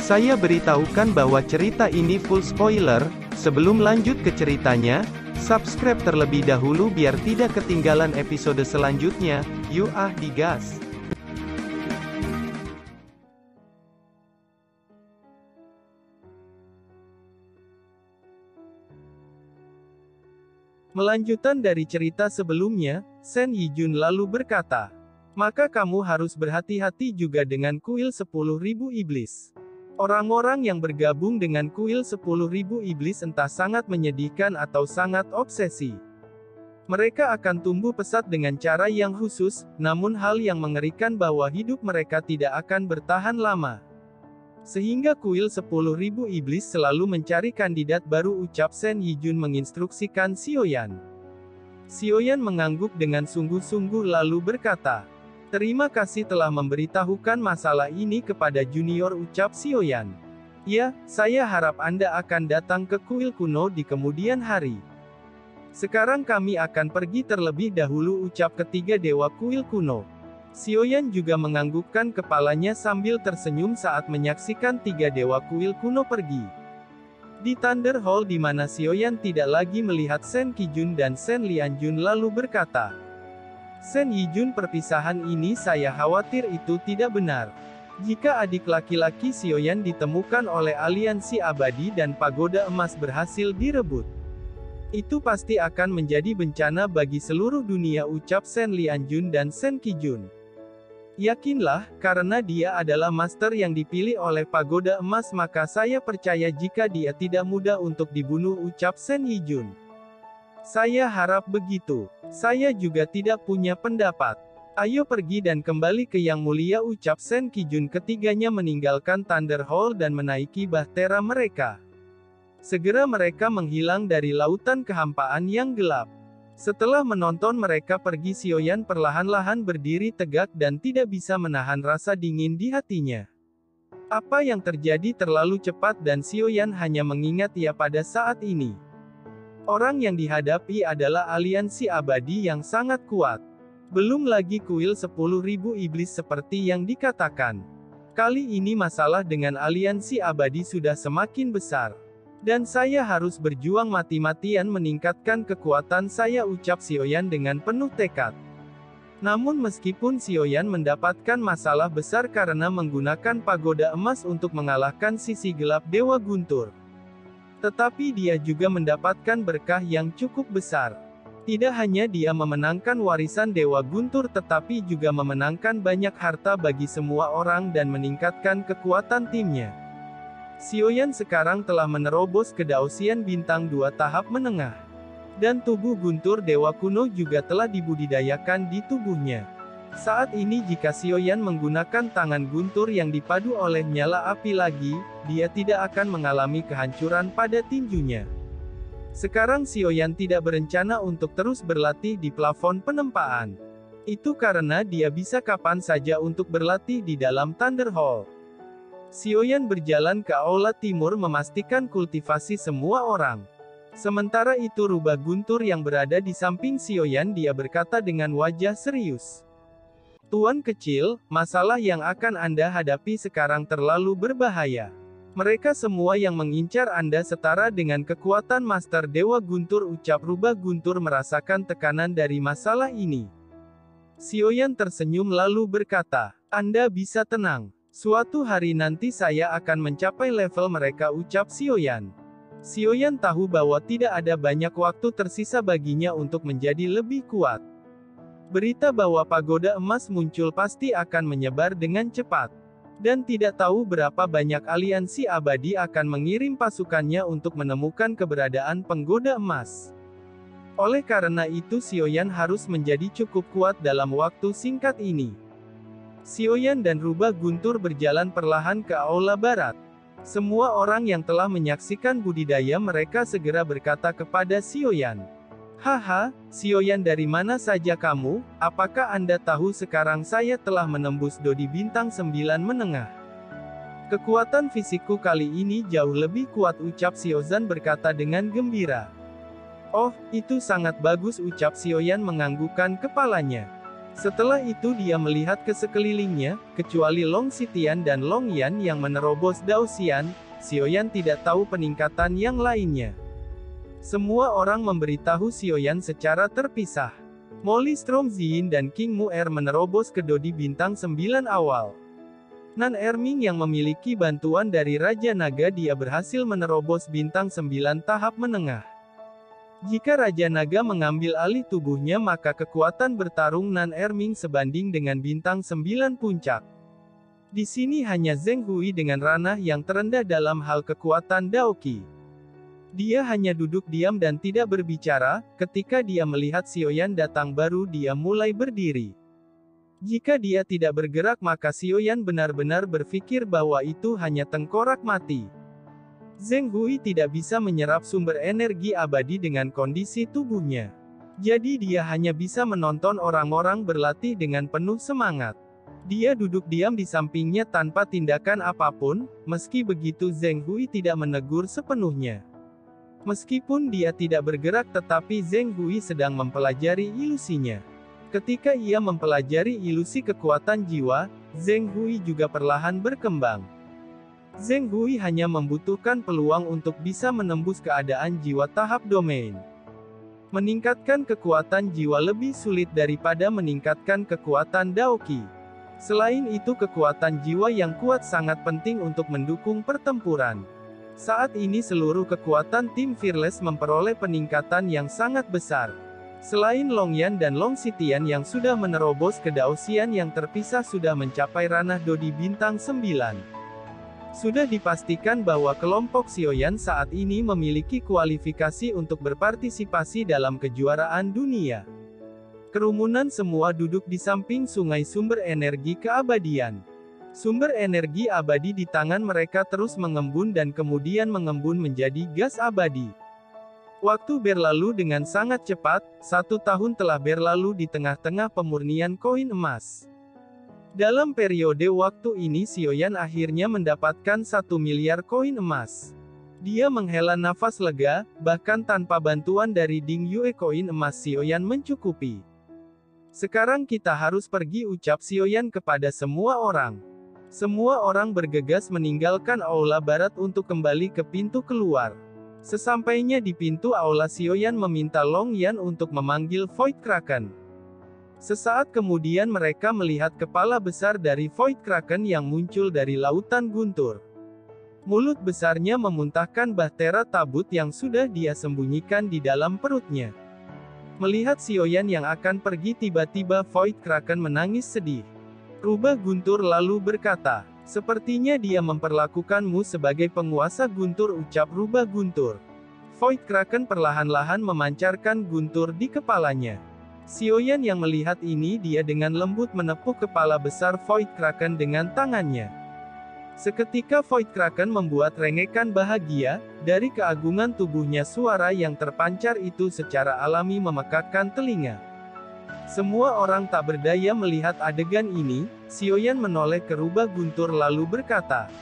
Saya beritahukan bahwa cerita ini full spoiler. Sebelum lanjut ke ceritanya, subscribe terlebih dahulu biar tidak ketinggalan episode selanjutnya. Yuk digas! Melanjutan dari cerita sebelumnya, Sen Yijun lalu berkata, "Maka kamu harus berhati-hati juga dengan kuil 10.000 iblis. Orang-orang yang bergabung dengan kuil 10.000 iblis entah sangat menyedihkan atau sangat obsesi. Mereka akan tumbuh pesat dengan cara yang khusus, namun hal yang mengerikan bahwa hidup mereka tidak akan bertahan lama. Sehingga kuil 10.000 iblis selalu mencari kandidat baru," ucap Sen Yijun menginstruksikan Xiaoyan. Xiaoyan mengangguk dengan sungguh-sungguh lalu berkata, "Terima kasih telah memberitahukan masalah ini kepada junior," ucap Xiaoyan. "Ya, saya harap Anda akan datang ke kuil kuno di kemudian hari. Sekarang kami akan pergi terlebih dahulu," ucap ketiga dewa kuil kuno. Xiaoyan juga menganggukkan kepalanya sambil tersenyum saat menyaksikan tiga dewa kuil kuno pergi. Di Thunder Hall di mana Xiaoyan tidak lagi melihat Sen Qijun dan Sen Lianjun lalu berkata, "Sen Yijun, perpisahan ini saya khawatir itu tidak benar. Jika adik laki-laki Xiaoyan ditemukan oleh aliansi abadi dan pagoda emas berhasil direbut, itu pasti akan menjadi bencana bagi seluruh dunia," ucap Sen Lianjun dan Sen Qijun. "Yakinlah, karena dia adalah master yang dipilih oleh pagoda emas maka saya percaya jika dia tidak mudah untuk dibunuh," ucap Sen Yijun. "Saya harap begitu. Saya juga tidak punya pendapat. Ayo pergi dan kembali ke Yang Mulia," ucap Sen Qijun. Ketiganya meninggalkan Thunder Hall dan menaiki bahtera mereka. Segera mereka menghilang dari lautan kehampaan yang gelap. Setelah menonton mereka pergi, Xiaoyan perlahan-lahan berdiri tegak dan tidak bisa menahan rasa dingin di hatinya. Apa yang terjadi terlalu cepat dan Xiaoyan hanya mengingat ya pada saat ini. Orang yang dihadapi adalah aliansi abadi yang sangat kuat. Belum lagi kuil 10.000 iblis seperti yang dikatakan. Kali ini masalah dengan aliansi abadi sudah semakin besar. Dan saya harus berjuang mati-matian meningkatkan kekuatan saya, ucap Xiaoyan dengan penuh tekad. Namun meskipun Xiaoyan mendapatkan masalah besar karena menggunakan pagoda emas untuk mengalahkan sisi gelap Dewa Guntur, tetapi dia juga mendapatkan berkah yang cukup besar. Tidak hanya dia memenangkan warisan Dewa Guntur tetapi juga memenangkan banyak harta bagi semua orang dan meningkatkan kekuatan timnya. Xiaoyan sekarang telah menerobos kedaosian bintang 2 tahap menengah. Dan tubuh Guntur Dewa Kuno juga telah dibudidayakan di tubuhnya. Saat ini jika Xiaoyan menggunakan tangan Guntur yang dipadu oleh nyala api lagi, dia tidak akan mengalami kehancuran pada tinjunya. Sekarang Xiaoyan tidak berencana untuk terus berlatih di plafon penempaan. Itu karena dia bisa kapan saja untuk berlatih di dalam Thunder Hall. Xiaoyan berjalan ke aula timur memastikan kultivasi semua orang. Sementara itu Rubah Guntur yang berada di samping Xiaoyan, dia berkata dengan wajah serius, "Tuan kecil, masalah yang akan Anda hadapi sekarang terlalu berbahaya. Mereka semua yang mengincar Anda setara dengan kekuatan Master Dewa Guntur," ucap Rubah Guntur merasakan tekanan dari masalah ini. Xiaoyan tersenyum lalu berkata, "Anda bisa tenang. Suatu hari nanti saya akan mencapai level mereka," ucap Xiaoyan. Xiaoyan tahu bahwa tidak ada banyak waktu tersisa baginya untuk menjadi lebih kuat. Berita bahwa pagoda emas muncul pasti akan menyebar dengan cepat. Dan tidak tahu berapa banyak aliansi abadi akan mengirim pasukannya untuk menemukan keberadaan penggoda emas. Oleh karena itu Xiaoyan harus menjadi cukup kuat dalam waktu singkat ini. Xiaoyan dan Rubah Guntur berjalan perlahan ke aula barat. Semua orang yang telah menyaksikan budidaya mereka segera berkata kepada Xiaoyan, "Haha, Xiaoyan, dari mana saja kamu? Apakah Anda tahu sekarang saya telah menembus Dodi bintang 9 menengah? Kekuatan fisikku kali ini jauh lebih kuat," ucap Xiaozan berkata dengan gembira. "Oh, itu sangat bagus," ucap Xiaoyan menganggukkan kepalanya. Setelah itu dia melihat ke sekelilingnya, kecuali Long Xitian dan Long Yan yang menerobos Dao Xian, Xiaoyan tidak tahu peningkatan yang lainnya. Semua orang memberitahu Xiaoyan secara terpisah. Molly Stromzien dan King Muer menerobos ke Dodi Bintang 9 awal. Nan Erming yang memiliki bantuan dari Raja Naga dia berhasil menerobos Bintang 9 tahap menengah. Jika Raja Naga mengambil alih tubuhnya maka kekuatan bertarung Nan Erming sebanding dengan Bintang 9 puncak. Di sini hanya Zheng Hui dengan ranah yang terendah dalam hal kekuatan Daoqi. Dia hanya duduk diam dan tidak berbicara, ketika dia melihat Xiaoyan datang baru dia mulai berdiri. Jika dia tidak bergerak maka Xiaoyan benar-benar berpikir bahwa itu hanya tengkorak mati. Zheng Hui tidak bisa menyerap sumber energi abadi dengan kondisi tubuhnya. Jadi dia hanya bisa menonton orang-orang berlatih dengan penuh semangat. Dia duduk diam di sampingnya tanpa tindakan apapun, meski begitu Zheng Hui tidak menegur sepenuhnya. Meskipun dia tidak bergerak tetapi Zheng Hui sedang mempelajari ilusinya. Ketika ia mempelajari ilusi kekuatan jiwa, Zheng Hui juga perlahan berkembang. Zheng Hui hanya membutuhkan peluang untuk bisa menembus keadaan jiwa tahap domain. Meningkatkan kekuatan jiwa lebih sulit daripada meningkatkan kekuatan Daoqi. Selain itu kekuatan jiwa yang kuat sangat penting untuk mendukung pertempuran. Saat ini seluruh kekuatan tim Fearless memperoleh peningkatan yang sangat besar. Selain Long Yan dan Long Xitian yang sudah menerobos ke Dao Xian yang terpisah sudah mencapai ranah Dodi Bintang 9. Sudah dipastikan bahwa kelompok Xiaoyan saat ini memiliki kualifikasi untuk berpartisipasi dalam kejuaraan dunia. Kerumunan semua duduk di samping sungai sumber energi keabadian. Sumber energi abadi di tangan mereka terus mengembun dan kemudian mengembun menjadi gas abadi. Waktu berlalu dengan sangat cepat, 1 tahun telah berlalu di tengah-tengah pemurnian koin emas. Dalam periode waktu ini Xiaoyan akhirnya mendapatkan 1 miliar koin emas. Dia menghela nafas lega, bahkan tanpa bantuan dari Ding Yue koin emas Xiaoyan mencukupi. Sekarang kita harus pergi, ucap Xiaoyan kepada semua orang. Semua orang bergegas meninggalkan aula barat untuk kembali ke pintu keluar. Sesampainya di pintu aula Xiaoyan meminta Long Yan untuk memanggil Void Kraken. Sesaat kemudian mereka melihat kepala besar dari Void Kraken yang muncul dari lautan guntur. Mulut besarnya memuntahkan bahtera tabut yang sudah dia sembunyikan di dalam perutnya. Melihat Xiaoyan yang akan pergi tiba-tiba Void Kraken menangis sedih. Rubah guntur lalu berkata, sepertinya dia memperlakukanmu sebagai penguasa guntur, ucap rubah guntur. Void Kraken perlahan-lahan memancarkan guntur di kepalanya. Xiaoyan yang melihat ini dia dengan lembut menepuk kepala besar Void Kraken dengan tangannya. Seketika Void Kraken membuat rengekan bahagia, dari keagungan tubuhnya suara yang terpancar itu secara alami memekakkan telinga. Semua orang tak berdaya melihat adegan ini, Xiaoyan menoleh ke rubah guntur lalu berkata,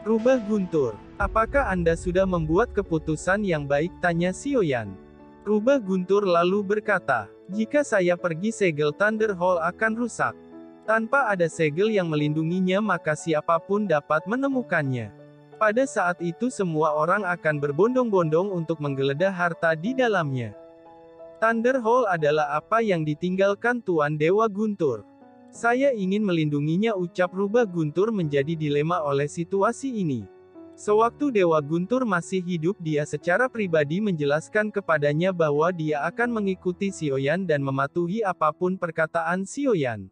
"Rubah guntur, apakah Anda sudah membuat keputusan yang baik?" tanya Xiaoyan. Rubah guntur lalu berkata, "Jika saya pergi segel Thunder Hall akan rusak. Tanpa ada segel yang melindunginya maka siapapun dapat menemukannya. Pada saat itu semua orang akan berbondong-bondong untuk menggeledah harta di dalamnya. Thunder Hall adalah apa yang ditinggalkan Tuan Dewa Guntur. Saya ingin melindunginya," ucap rubah guntur menjadi dilema oleh situasi ini. Sewaktu Dewa Guntur masih hidup dia secara pribadi menjelaskan kepadanya bahwa dia akan mengikuti Xiaoyan dan mematuhi apapun perkataan Xiaoyan.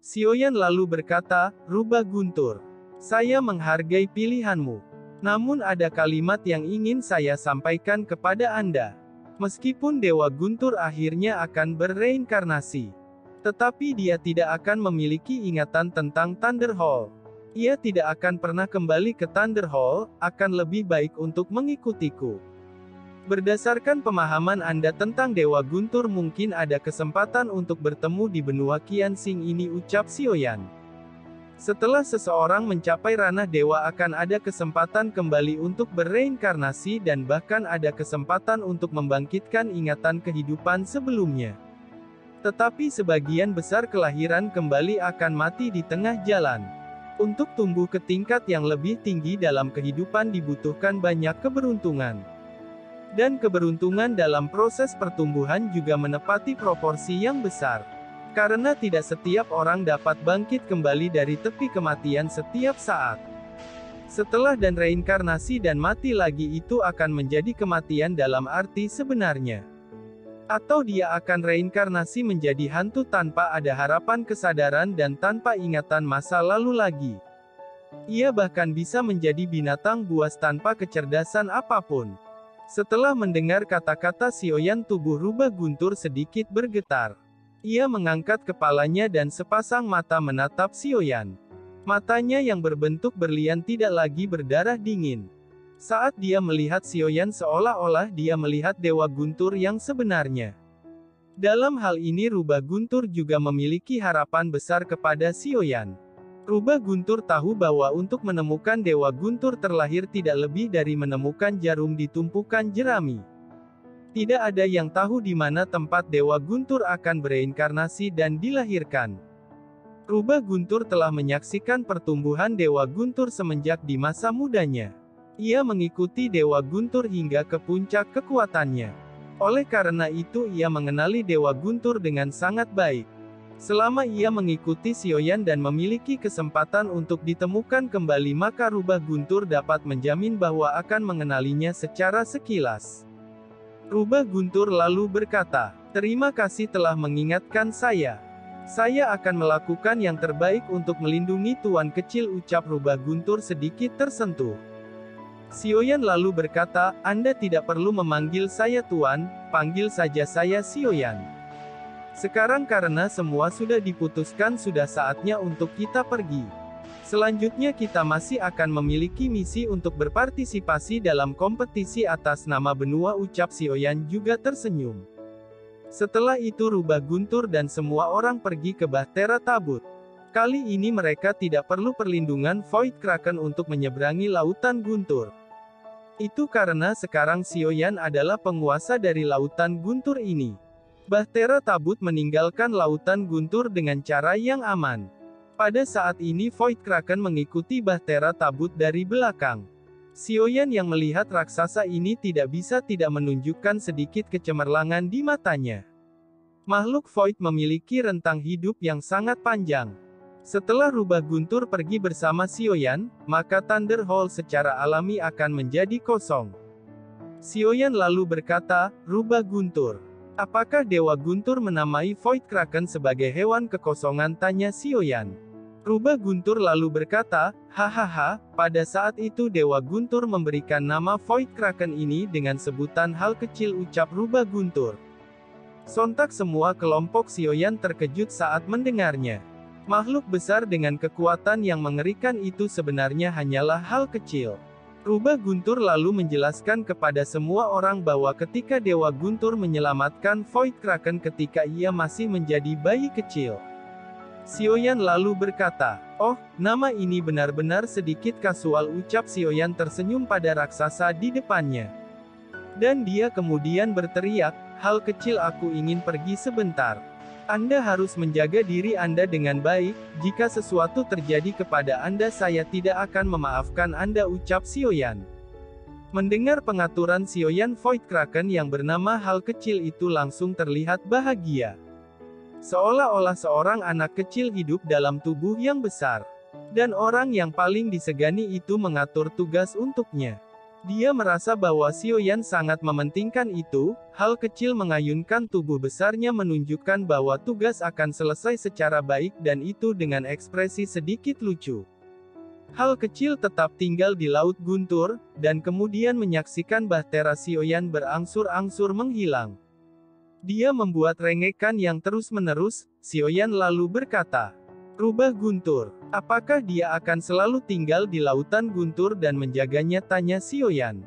Xiaoyan lalu berkata, "Rubah guntur, saya menghargai pilihanmu. Namun ada kalimat yang ingin saya sampaikan kepada Anda. Meskipun Dewa Guntur akhirnya akan berreinkarnasi, tetapi dia tidak akan memiliki ingatan tentang Thunder Hall. Ia tidak akan pernah kembali ke Thunder Hall, akan lebih baik untuk mengikutiku. Berdasarkan pemahaman Anda tentang Dewa Guntur mungkin ada kesempatan untuk bertemu di benua Qianxing ini," ucap Xiaoyan. Setelah seseorang mencapai ranah dewa akan ada kesempatan kembali untuk berreinkarnasi dan bahkan ada kesempatan untuk membangkitkan ingatan kehidupan sebelumnya. Tetapi sebagian besar kelahiran kembali akan mati di tengah jalan. Untuk tumbuh ke tingkat yang lebih tinggi dalam kehidupan dibutuhkan banyak keberuntungan. Dan keberuntungan dalam proses pertumbuhan juga menepati proporsi yang besar. Karena tidak setiap orang dapat bangkit kembali dari tepi kematian setiap saat. Setelah dan reinkarnasi dan mati lagi itu akan menjadi kematian dalam arti sebenarnya. Atau dia akan reinkarnasi menjadi hantu tanpa ada harapan kesadaran dan tanpa ingatan masa lalu lagi. Ia bahkan bisa menjadi binatang buas tanpa kecerdasan apapun. Setelah mendengar kata-kata Sioyan, tubuh Rubah Guntur sedikit bergetar. Ia mengangkat kepalanya dan sepasang mata menatap Sioyan. Matanya yang berbentuk berlian tidak lagi berdarah dingin. Saat dia melihat Sioyan seolah-olah dia melihat Dewa Guntur yang sebenarnya. Dalam hal ini Rubah Guntur juga memiliki harapan besar kepada Sioyan. Rubah Guntur tahu bahwa untuk menemukan Dewa Guntur terlahir tidak lebih dari menemukan jarum di tumpukan jerami. Tidak ada yang tahu di mana tempat Dewa Guntur akan bereinkarnasi dan dilahirkan. Rubah Guntur telah menyaksikan pertumbuhan Dewa Guntur semenjak di masa mudanya. Ia mengikuti Dewa Guntur hingga ke puncak kekuatannya. Oleh karena itu ia mengenali Dewa Guntur dengan sangat baik. Selama ia mengikuti Sioyan dan memiliki kesempatan untuk ditemukan kembali maka Rubah Guntur dapat menjamin bahwa akan mengenalinya secara sekilas. Rubah Guntur lalu berkata, "Terima kasih telah mengingatkan saya. Saya akan melakukan yang terbaik untuk melindungi Tuan kecil," ucap Rubah Guntur sedikit tersentuh. Sioyan lalu berkata, "Anda tidak perlu memanggil saya Tuan, panggil saja saya Sioyan. Sekarang karena semua sudah diputuskan sudah saatnya untuk kita pergi. Selanjutnya kita masih akan memiliki misi untuk berpartisipasi dalam kompetisi atas nama benua," ucap Sioyan juga tersenyum. Setelah itu Rubah Guntur dan semua orang pergi ke Bahtera Tabut. Kali ini mereka tidak perlu perlindungan Void Kraken untuk menyeberangi Lautan Guntur. Itu karena sekarang Sioyan adalah penguasa dari Lautan Guntur ini. Bahtera Tabut meninggalkan Lautan Guntur dengan cara yang aman. Pada saat ini Void Kraken mengikuti Bahtera Tabut dari belakang. Sioyan yang melihat raksasa ini tidak bisa tidak menunjukkan sedikit kecemerlangan di matanya. Makhluk Void memiliki rentang hidup yang sangat panjang. Setelah Rubah Guntur pergi bersama Sioyan, maka Thunder Hall secara alami akan menjadi kosong. Sioyan lalu berkata, "Rubah Guntur, apakah Dewa Guntur menamai Void Kraken sebagai hewan kekosongan?" tanya Sioyan. Rubah Guntur lalu berkata, "Hahaha, pada saat itu Dewa Guntur memberikan nama Void Kraken ini dengan sebutan hal kecil," ucap Rubah Guntur. Sontak semua kelompok Sioyan terkejut saat mendengarnya. Makhluk besar dengan kekuatan yang mengerikan itu sebenarnya hanyalah hal kecil. Rubah Guntur lalu menjelaskan kepada semua orang bahwa ketika Dewa Guntur menyelamatkan Void Kraken ketika ia masih menjadi bayi kecil. Sioyan lalu berkata, "Oh, nama ini benar-benar sedikit kasual," ucap Sioyan tersenyum pada raksasa di depannya. Dan dia kemudian berteriak, "Hal kecil, aku ingin pergi sebentar. Anda harus menjaga diri Anda dengan baik, jika sesuatu terjadi kepada Anda saya tidak akan memaafkan Anda," ucap Sioyan. Mendengar pengaturan Sioyan, Void Kraken yang bernama hal kecil itu langsung terlihat bahagia. Seolah-olah seorang anak kecil hidup dalam tubuh yang besar. Dan orang yang paling disegani itu mengatur tugas untuknya. Dia merasa bahwa Sioyan sangat mementingkan itu. Hal kecil mengayunkan tubuh besarnya menunjukkan bahwa tugas akan selesai secara baik dan itu dengan ekspresi sedikit lucu. Hal kecil tetap tinggal di Laut Guntur, dan kemudian menyaksikan Bahtera Sioyan berangsur-angsur menghilang. Dia membuat rengekan yang terus-menerus. Sioyan lalu berkata, "Rubah Guntur, apakah dia akan selalu tinggal di Lautan Guntur dan menjaganya?" tanya Sioyan.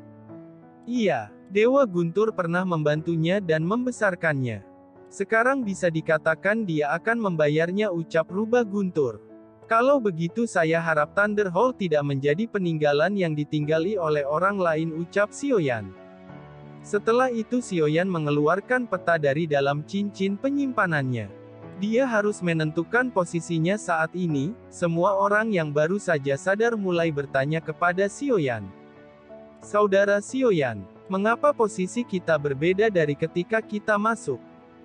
"Iya, Dewa Guntur pernah membantunya dan membesarkannya. Sekarang bisa dikatakan dia akan membayarnya," ucap Rubah Guntur. "Kalau begitu saya harap Thunder Hall tidak menjadi peninggalan yang ditinggali oleh orang lain," ucap Sioyan. Setelah itu Xiaoyan mengeluarkan peta dari dalam cincin penyimpanannya. Dia harus menentukan posisinya saat ini. Semua orang yang baru saja sadar mulai bertanya kepada Xiaoyan. Saudara Xiaoyan, mengapa posisi kita berbeda dari ketika kita masuk?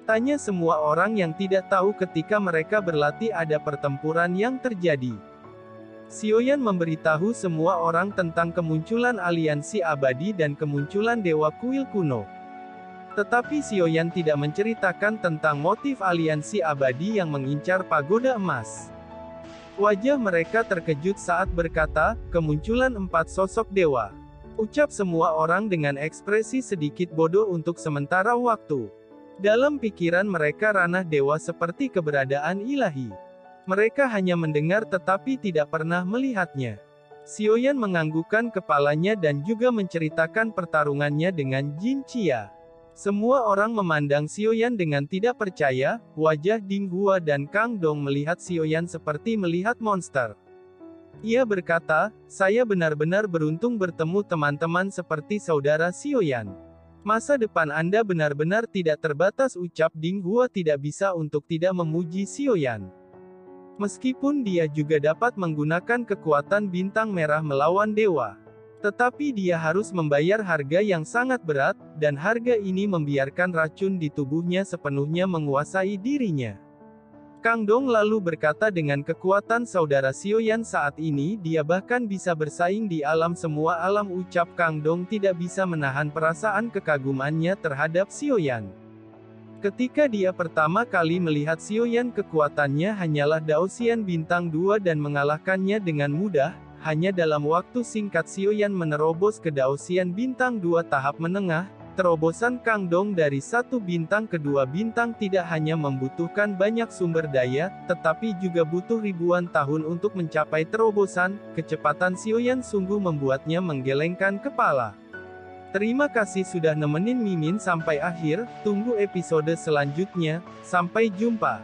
Tanya semua orang yang tidak tahu ketika mereka berlatih ada pertempuran yang terjadi. Xiaoyan memberitahu semua orang tentang kemunculan aliansi abadi dan kemunculan Dewa Kuil kuno. Tetapi Xiaoyan tidak menceritakan tentang motif aliansi abadi yang mengincar pagoda emas. Wajah mereka terkejut saat berkata, kemunculan 4 sosok dewa. Ucap semua orang dengan ekspresi sedikit bodoh untuk sementara waktu. Dalam pikiran mereka ranah dewa seperti keberadaan ilahi. Mereka hanya mendengar tetapi tidak pernah melihatnya. Xiaoyan menganggukkan kepalanya dan juga menceritakan pertarungannya dengan Jin Chia. Semua orang memandang Xiaoyan dengan tidak percaya. Wajah Ding Hua dan Kang Dong melihat Xiaoyan seperti melihat monster. Ia berkata, saya benar-benar beruntung bertemu teman-teman seperti saudara Xiaoyan. Masa depan Anda benar-benar tidak terbatas, ucap Ding Hua tidak bisa untuk tidak memuji Xiaoyan. Meskipun dia juga dapat menggunakan kekuatan bintang merah melawan dewa. Tetapi dia harus membayar harga yang sangat berat, dan harga ini membiarkan racun di tubuhnya sepenuhnya menguasai dirinya. Kang Dong lalu berkata dengan kekuatan saudara Xiaoyan saat ini dia bahkan bisa bersaing di alam semua alam, ucap Kang Dong tidak bisa menahan perasaan kekagumannya terhadap Xiaoyan. Ketika dia pertama kali melihat Xiaoyan kekuatannya hanyalah Daosian bintang 2 dan mengalahkannya dengan mudah, hanya dalam waktu singkat Xiaoyan menerobos ke Daosian bintang 2 tahap menengah. Terobosan Kang Dong dari 1 bintang ke 2 bintang tidak hanya membutuhkan banyak sumber daya, tetapi juga butuh ribuan tahun untuk mencapai terobosan. Kecepatan Xiaoyan sungguh membuatnya menggelengkan kepala. Terima kasih sudah nemenin Mimin sampai akhir, tunggu episode selanjutnya, sampai jumpa.